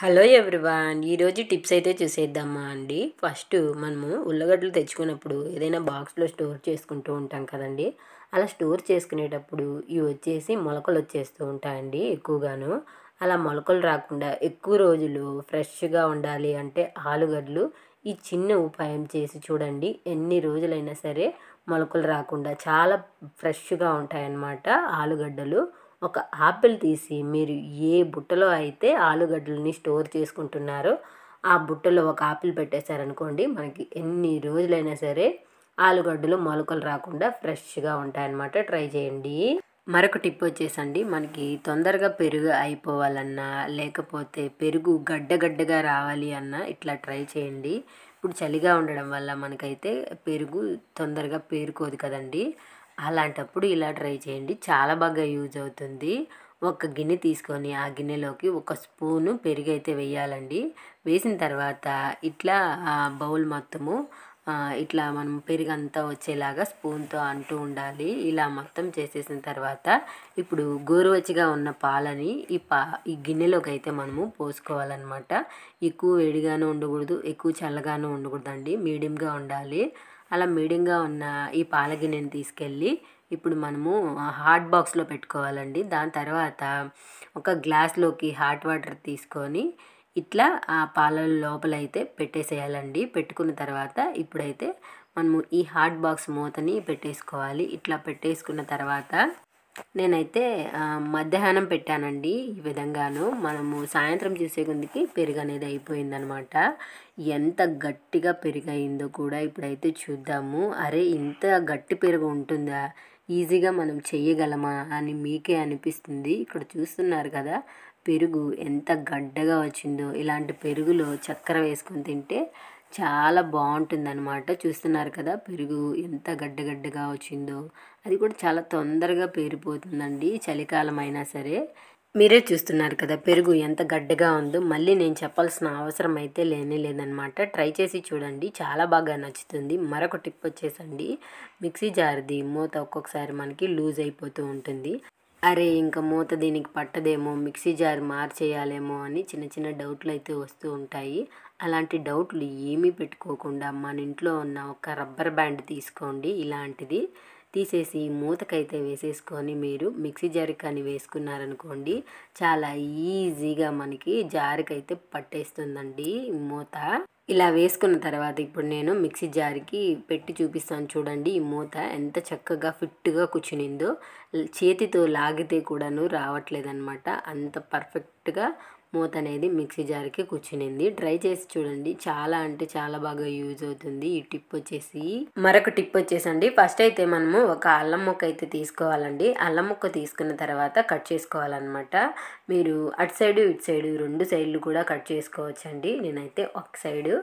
Hello everyone, ఈరోజు tips అయితే చూసేద్దామా అండి. ఫస్ట్ మనము ఉల్లగడ్డలు తెచ్చుకున్నప్పుడు ఏదైనా బాక్స్లో స్టోర్ చేసుకుంటూ ఉంటాం కదండి. అలా స్టోర్ చేసుకునేటప్పుడు ఇవి వచ్చేసి మొలకలు వచ్చేస్తూ ఉంటాయండి ఎక్కువగాను. అలా మొలకలు రాకుండా ఎక్కువ రోజులు ఫ్రెష్గా ఉండాలి అంటే ఆలుగడ్డలు ఈ చిన్న ఉపాయం చేసి చూడండి. ఎన్ని రోజులైనా సరే మొలకలు రాకుండా చాలా ఫ్రెష్గా ఉంటాయన్నమాట ఆలుగడ్డలు. ఒక ఆపిల్ తీసి మీరు ఏ బుట్టలో అయితే ఆలుగడ్డలని స్టోర్ చేసుకుంటున్నారో ఆ బుట్టలో ఒక ఆపిల్ పెట్టేశారనుకోండి, మనకి ఎన్ని రోజులైనా సరే ఆలుగడ్డలు మొలకలు రాకుండా ఫ్రెష్గా ఉంటాయన్నమాట. ట్రై చేయండి. మరొక టిప్ వచ్చేసండి, మనకి తొందరగా పెరుగు అయిపోవాలన్నా లేకపోతే పెరుగు గడ్డగా రావాలి అన్నా ఇట్లా ట్రై చేయండి. ఇప్పుడు చలిగా ఉండడం వల్ల మనకైతే పెరుగు తొందరగా పేరుకోదు కదండి. అలాంటప్పుడు ఇలా ట్రై చేయండి, చాలా బాగా యూజ్ అవుతుంది. ఒక గిన్నె తీసుకొని ఆ గిన్నెలోకి ఒక స్పూను పెరుగు అయితే వేయాలండి. వేసిన తర్వాత ఇట్లా బౌల్ మొత్తము ఇట్లా మనం పెరుగు అంతా వచ్చేలాగా స్పూన్తో అంటూ ఉండాలి. ఇలా మొత్తం చేసేసిన తర్వాత ఇప్పుడు గోరువెచ్చగా ఉన్న పాలని ఈ గిన్నెలోకి అయితే మనము పోసుకోవాలన్నమాట. ఎక్కువ వేడిగాను ఉండకూడదు, ఎక్కువ చల్లగాను ఉండకూడదండి, మీడియంగా ఉండాలి. అలా మీడియంగా ఉన్న ఈ పాల గిన్నెని తీసుకెళ్ళి ఇప్పుడు మనము హాట్ బాక్స్లో పెట్టుకోవాలండి. దాని తర్వాత ఒక గ్లాస్లోకి హాట్ వాటర్ తీసుకొని ఇట్లా ఆ పాల లోపల అయితే పెట్టేసేయాలండి. పెట్టుకున్న తర్వాత ఇప్పుడైతే మనము ఈ హాట్ బాక్స్ మూతని పెట్టేసుకోవాలి. ఇట్లా పెట్టేసుకున్న తర్వాత నేనైతే మధ్యాహ్నం పెట్టానండి. ఈ విధంగాను మనము సాయంత్రం చూసే కొద్దికి పెరుగు అనేది అయిపోయిందనమాట. ఎంత గట్టిగా పెరుగు అయిందో కూడా ఇప్పుడైతే చూద్దాము. అరే, ఇంత గట్టి పెరుగు ఉంటుందా, ఈజీగా మనం చెయ్యగలమా అని మీకే అనిపిస్తుంది. ఇక్కడ చూస్తున్నారు కదా పెరుగు ఎంత గడ్డగా వచ్చిందో. ఇలాంటి పెరుగులో చక్కెర వేసుకొని తింటే చాలా బాగుంటుందన్నమాట. చూస్తున్నారు కదా పెరుగు ఎంత గడ్డగా వచ్చిందో. అది కూడా చాలా తొందరగా పేరిపోతుందండి, చలికాలం అయినా సరే. మీరే చూస్తున్నారు కదా పెరుగు ఎంత గడ్డగా ఉందో. మళ్ళీ నేను చెప్పాల్సిన అవసరం అయితే లేదనమాట. ట్రై చేసి చూడండి, చాలా బాగా నచ్చుతుంది. మరొక టిప్ వచ్చేసండి, మిక్సీ జార్ది మూత ఒక్కొక్కసారి మనకి లూజ్ అయిపోతూ ఉంటుంది. అరే, ఇంకా మూత దీనికి పట్టదేమో, మిక్సీ జార్ మార్చేయాలేమో అని చిన్న చిన్న డౌట్లు అయితే వస్తూ ఉంటాయి. అలాంటి డౌట్లు ఏమీ పెట్టుకోకుండా మన ఇంట్లో ఉన్న ఒక రబ్బర్ బ్యాండ్ తీసుకోండి. ఇలాంటిది తీసేసి మూతకైతే వేసేసుకొని మీరు మిక్సీ జార్కి కానీ వేసుకున్నారనుకోండి, చాలా ఈజీగా మనకి జార్కైతే పట్టేస్తుందండి మూత. ఇలా వేసుకున్న తర్వాత ఇప్పుడు నేను మిక్సీ జార్కి పెట్టి చూపిస్తాను చూడండి. ఈ మూత ఎంత చక్కగా ఫిట్గా కూర్చునిందో, చేతితో లాగితే కూడాను రావట్లేదన్నమాట. అంత పర్ఫెక్ట్గా మూత అనేది మిక్సీ జార్కి కూర్చునింది. ట్రై చేసి చూడండి, చాలా అంటే చాలా బాగా యూజ్ అవుతుంది ఈ టిప్ వచ్చేసి. మరొక టిప్ వచ్చేసండి, ఫస్ట్ అయితే మనము ఒక అల్లం ముక్క అయితే తీసుకోవాలండి. అల్లం ముక్క తీసుకున్న తర్వాత కట్ చేసుకోవాలన్నమాట. మీరు అటు సైడు ఇటు సైడు రెండు సైడ్లు కూడా కట్ చేసుకోవచ్చండి. నేనైతే ఒక సైడు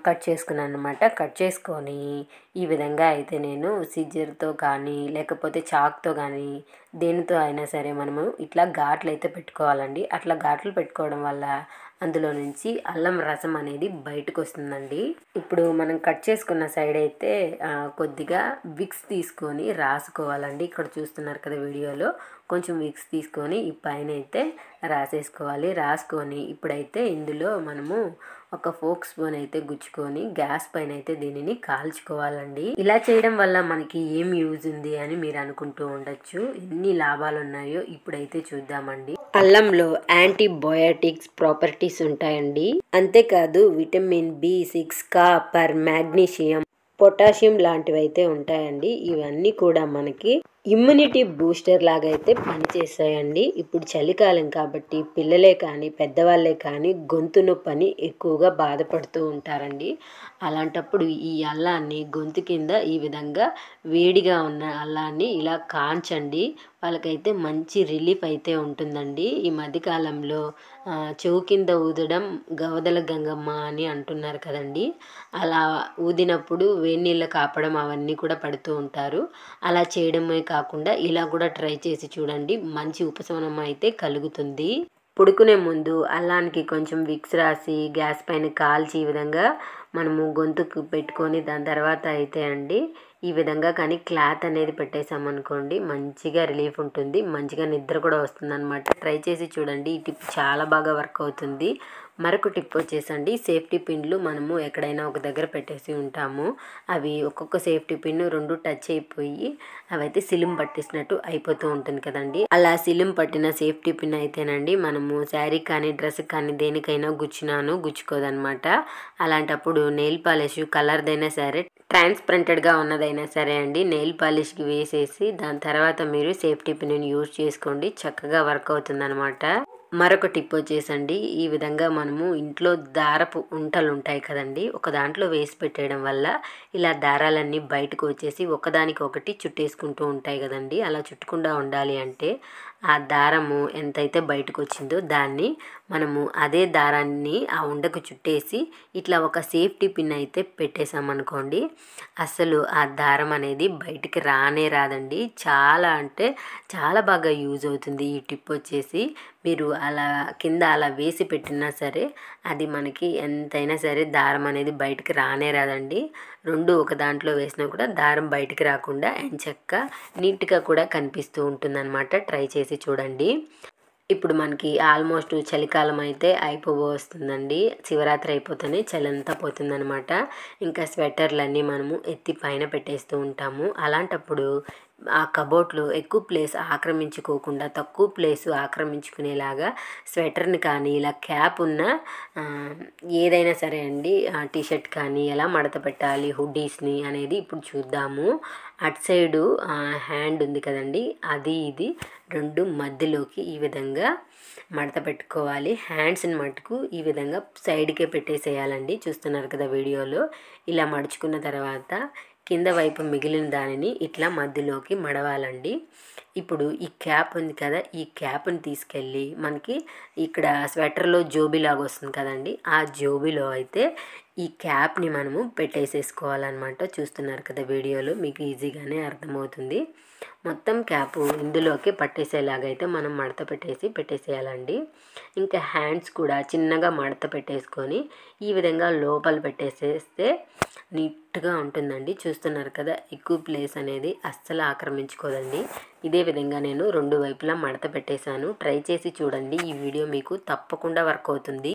కట్ చేసుకున్నాను అనమాట. కట్ చేసుకొని ఈ విధంగా అయితే నేను సిజర్తో కానీ లేకపోతే చాక్తో కానీ దేనితో అయినా సరే మనము ఇట్లా ఘాట్లు అయితే పెట్టుకోవాలండి. అట్లా ఘాట్లు పెట్టుకోవడం వల్ల అందులో నుంచి అల్లం రసం అనేది బయటకు వస్తుందండి. ఇప్పుడు మనం కట్ చేసుకున్న సైడ్ అయితే కొద్దిగా విక్స్ తీసుకొని రాసుకోవాలండి. ఇక్కడ చూస్తున్నారు కదా వీడియోలో, కొంచెం విక్స్ తీసుకొని ఈ పైన అయితే రాసేసుకోవాలి. రాసుకొని ఇప్పుడైతే ఇందులో మనము ఒక ఫోక్ స్పూన్ అయితే గుచ్చుకొని గ్యాస్ పైన అయితే దీనిని కాల్చుకోవాలండి. ఇలా చేయడం వల్ల మనకి ఏం యూజ్ ఉంది అని మీరు అనుకుంటూ ఉండొచ్చు. ఎన్ని లాభాలు ఉన్నాయో ఇప్పుడైతే చూద్దామండి. అల్లంలో యాంటీబయోటిక్స్ ప్రాపర్టీస్ ఉంటాయండి. అంతేకాదు vitamin B6, copper, magnesium, potassium లాంటివి అయితే ఉంటాయండి. ఇవన్నీ కూడా మనకి ఇమ్యూనిటీ బూస్టర్ లాగా అయితే పనిచేస్తాయండి. ఇప్పుడు చలికాలం కాబట్టి పిల్లలే కానీ పెద్దవాళ్ళే కానీ గొంతు నొప్పని ఎక్కువగా బాధపడుతూ ఉంటారండి. అలాంటప్పుడు ఈ అల్లాన్ని గొంతు కింద ఈ విధంగా వేడిగా ఉన్న అల్లాన్ని ఇలా కాంచండి. వాళ్ళకైతే మంచి రిలీఫ్ అయితే ఉంటుందండి. ఈ మధ్యకాలంలో చెవు కింద ఊదడం గవదల గంగమ్మ అని అంటున్నారు కదండి. అలా ఊదినప్పుడు వేడి నీళ్ళ కాపడం అవన్నీ కూడా పడుతూ ఉంటారు. అలా చేయడమే కాకుండా ఇలా కూడా ట్రై చేసి చూడండి, మంచి ఉపశమనం అయితే కలుగుతుంది. పుడుకునే ముందు అల్లానికి కొంచెం విక్స్ రాసి గ్యాస్ పైన కాల్చి ఈ విధంగా మనము గొంతుకు పెట్టుకొని దాని తర్వాత అయితే అండి ఈ విధంగా కానీ క్లాత్ అనేది పెట్టేసామనుకోండి మంచిగా రిలీఫ్ ఉంటుంది, మంచిగా నిద్ర కూడా వస్తుందన్నమాట. ట్రై చేసి చూడండి, ఈ టిప్ చాలా బాగా వర్క్ అవుతుంది. మరొక టిప్ వచ్చేసండి, సేఫ్టీ పిన్లు మనము ఎక్కడైనా ఒక దగ్గర పెట్టేసి ఉంటాము. అవి ఒక్కొక్క సేఫ్టీ పిన్ 2 టచ్ అయిపోయి అవైతే సిలిం పట్టేసినట్టు అయిపోతూ ఉంటుంది కదండి. అలా సిలిం పట్టిన సేఫ్టీ పిన్ అయితేనండి మనము శారీ కానీ డ్రెస్ కానీ దేనికైనా గుచ్చుకోదనమాట. అలాంటప్పుడు నెయిల్ పాలిష్ కలర్దైనా సరే, ట్రాన్స్పరెంటెడ్గా ఉన్నదైనా సరే అండి, నెయిల్ పాలిష్కి వేసేసి దాని తర్వాత మీరు సేఫ్టీ పిన్ని యూజ్ చేసుకోండి, చక్కగా వర్క్ అవుతుందన్నమాట. మరొక టిప్ వచ్చేసండి, ఈ విధంగా మనము ఇంట్లో దారపు ఉంటలు ఉంటాయి కదండి, ఒక దాంట్లో వేసి పెట్టేయడం వల్ల ఇలా దారాలన్నీ బయటకు వచ్చేసి ఒకదానికొకటి చుట్టేసుకుంటూ ఉంటాయి కదండి. అలా చుట్టకుండా ఉండాలి అంటే ఆ దారము ఎంతైతే బయటకు వచ్చిందో దాన్ని మనము అదే దారాన్ని ఆ ఉండకు చుట్టేసి ఇట్లా ఒక సేఫ్టీ పిన్ అయితే పెట్టేసామనుకోండి, అసలు ఆ దారం అనేది బయటికి రాదండి. చాలా అంటే చాలా బాగా యూజ్ అవుతుంది ఈ టిప్ వచ్చేసి. మీరు అలా కింద అలా వేసి పెట్టినా సరే అది మనకి ఎంతైనా సరే దారం అనేది బయటికి రాదండి. 2 ఒక దాంట్లో వేసినా కూడా దారం బయటికి రాకుండా ఎంచక్కా నీట్గా కూడా కనిపిస్తూ ఉంటుందన్నమాట. ట్రై చేసి చూడండి. ఇప్పుడు మనకి ఆల్మోస్ట్ చలికాలం అయితే అయిపోవస్తుందండి. శివరాత్రి అయిపోతేనే చలి అంతా పోతుందనమాట. ఇంకా స్వెటర్లన్నీ మనము ఎత్తి పైన పెట్టేస్తూ ఉంటాము. అలాంటప్పుడు ఆ కబోర్డ్లో ఎక్కువ ప్లేస్ ఆక్రమించుకోకుండా తక్కువ ప్లేసు ఆక్రమించుకునేలాగా స్వెటర్ని కానీ ఇలా క్యాప్ ఉన్న ఏదైనా సరే అండి, టీషర్ట్ కానీ ఎలా మడత పెట్టాలి హుడ్డీస్ని అనేది ఇప్పుడు చూద్దాము. అటు సైడు హ్యాండ్ ఉంది కదండి, అది ఇది 2 మధ్యలోకి ఈ విధంగా మడత పెట్టుకోవాలి. హ్యాండ్స్ని మటుకు ఈ విధంగా సైడ్కే పెట్టేసేయాలండి. చూస్తున్నారు కదా వీడియోలో. ఇలా మడుచుకున్న తర్వాత కింద వైపు మిగిలిన దానిని ఇట్లా మధ్యలోకి మడవాలండి. ఇప్పుడు ఈ క్యాప్ ఉంది కదా, ఈ క్యాప్ని తీసుకెళ్ళి మనకి ఇక్కడ స్వెటర్లో జోబీలాగా వస్తుంది కదండి, ఆ జోబీలో అయితే ఈ క్యాప్ని మనము పెట్టేసేసుకోవాలన్నమాట. చూస్తున్నారు కదా వీడియోలో, మీకు ఈజీగానే అర్థమవుతుంది. మొత్తం క్యాపు ఇందులోకి పట్టేసేలాగైతే మనం మడత పెట్టేసేయాలండి. ఇంకా హ్యాండ్స్ కూడా చిన్నగా మడత పెట్టేసుకొని ఈ విధంగా లోపల పెట్టేసేస్తే నీట్గా ఉంటుందండి. చూస్తున్నారు కదా, ఎక్కువ ప్లేస్ అనేది అస్సలు ఆక్రమించుకోదండి. ఇదే విధంగా నేను 2 వైపులా మడత పెట్టేశాను. ట్రై చేసి చూడండి, ఈ వీడియో మీకు తప్పకుండా వర్క్ అవుతుంది.